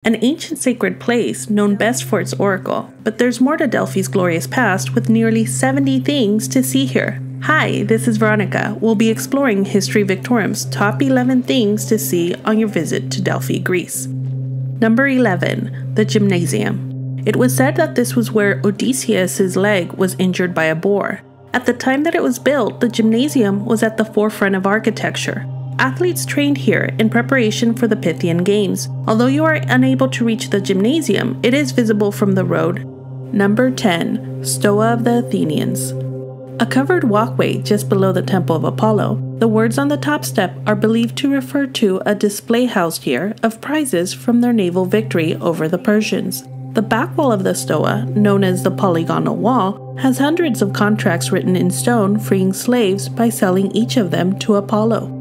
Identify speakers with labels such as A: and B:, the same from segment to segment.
A: an ancient sacred place known best for its oracle. But there's more to Delphi's glorious past, with nearly 70 things to see here. Hi, this is Veronica. We'll be exploring History Victorum's top 11 things to see on your visit to Delphi, Greece. Number 11. The Gymnasium. It was said that this was where Odysseus' leg was injured by a boar. At the time that it was built, the Gymnasium was at the forefront of architecture. Athletes trained here in preparation for the Pythian Games. Although you are unable to reach the Gymnasium, it is visible from the road. Number 10. Stoa of the Athenians. A covered walkway just below the Temple of Apollo. The words on the top step are believed to refer to a display housed here of prizes from their naval victory over the Persians. The back wall of the Stoa, known as the Polygonal Wall, has hundreds of contracts written in stone freeing slaves by selling each of them to Apollo.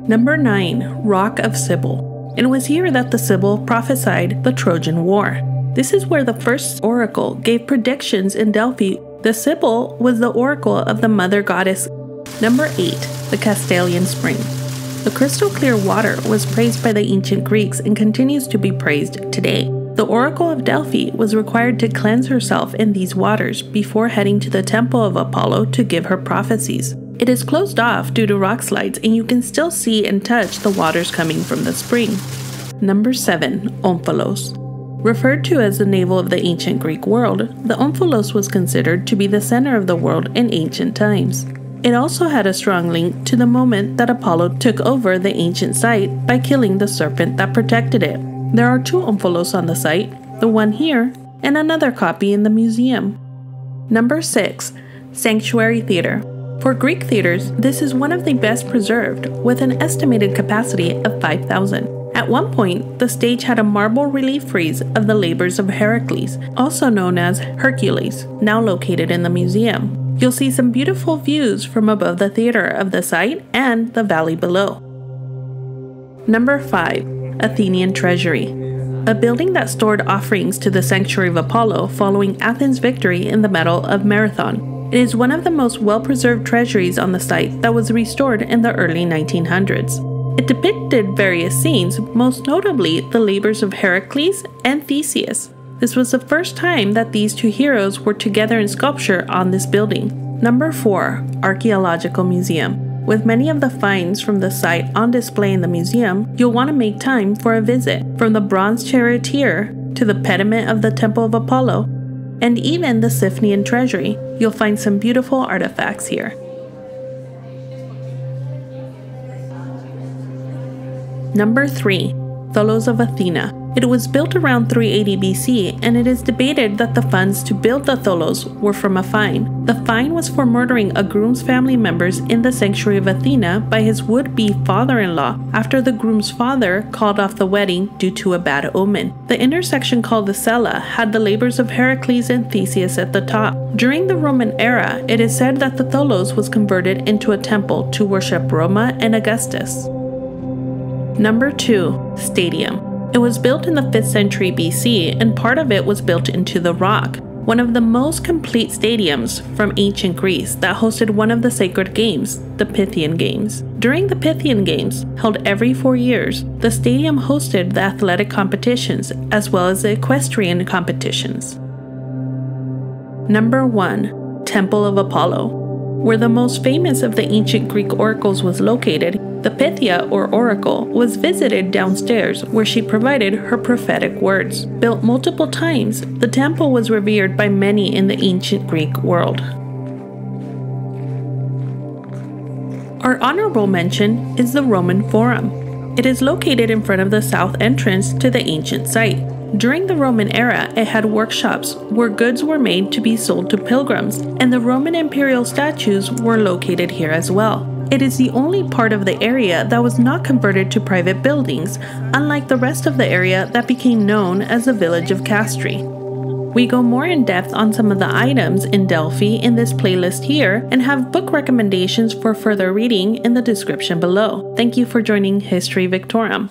A: Number 9. Rock of Sybil. It was here that the Sybil prophesied the Trojan War. This is where the first oracle gave predictions in Delphi. The Sybil was the oracle of the mother goddess. Number 8. The Castalian Spring. The crystal clear water was praised by the ancient Greeks and continues to be praised today. The oracle of Delphi was required to cleanse herself in these waters before heading to the temple of Apollo to give her prophecies. It is closed off due to rock slides, and you can still see and touch the waters coming from the spring. Number 7. Omphalos. Referred to as the navel of the ancient Greek world, the Omphalos was considered to be the center of the world in ancient times. It also had a strong link to the moment that Apollo took over the ancient site by killing the serpent that protected it. There are 2 Omphalos on the site, the one here and another copy in the museum. Number 6. Sanctuary Theater. For Greek theaters, this is one of the best preserved, with an estimated capacity of 5,000. At one point, the stage had a marble relief frieze of the labors of Heracles, also known as Hercules, now located in the museum. You'll see some beautiful views from above the theater of the site and the valley below. Number 5. Athenian Treasury. A building that stored offerings to the sanctuary of Apollo following Athens' victory in the Battle of Marathon. It is one of the most well-preserved treasuries on the site that was restored in the early 1900s. It depicted various scenes, most notably the labors of Heracles and Theseus. This was the first time that these 2 heroes were together in sculpture on this building. Number 4. Archaeological Museum. With many of the finds from the site on display in the museum, you'll want to make time for a visit. From the bronze charioteer to the pediment of the Temple of Apollo, and even the Athenian Treasury, you'll find some beautiful artifacts here. Number 3. Tholos of Athena. It was built around 380 BC, and it is debated that the funds to build the Tholos were from a fine. The fine was for murdering a groom's family members in the sanctuary of Athena by his would-be father-in-law after the groom's father called off the wedding due to a bad omen. The intersection called the Cella had the labors of Heracles and Theseus at the top. During the Roman era, it is said that the Tholos was converted into a temple to worship Roma and Augustus. Number 2. Stadium. It was built in the 5th century BC, and part of it was built into the rock. One of the most complete stadiums from ancient Greece that hosted one of the sacred games, the Pythian Games. During the Pythian Games, held every 4 years, the stadium hosted the athletic competitions as well as the equestrian competitions. Number 1. Temple of Apollo. Where the most famous of the ancient Greek oracles was located, the Pythia, or oracle, was visited downstairs where she provided her prophetic words. Built multiple times, the temple was revered by many in the ancient Greek world. Our honorable mention is the Roman Forum. It is located in front of the south entrance to the ancient site. During the Roman era, it had workshops where goods were made to be sold to pilgrims, and the Roman imperial statues were located here as well. It is the only part of the area that was not converted to private buildings, unlike the rest of the area that became known as the village of Castri. We go more in depth on some of the items in Delphi in this playlist here, and have book recommendations for further reading in the description below. Thank you for joining History Victorum.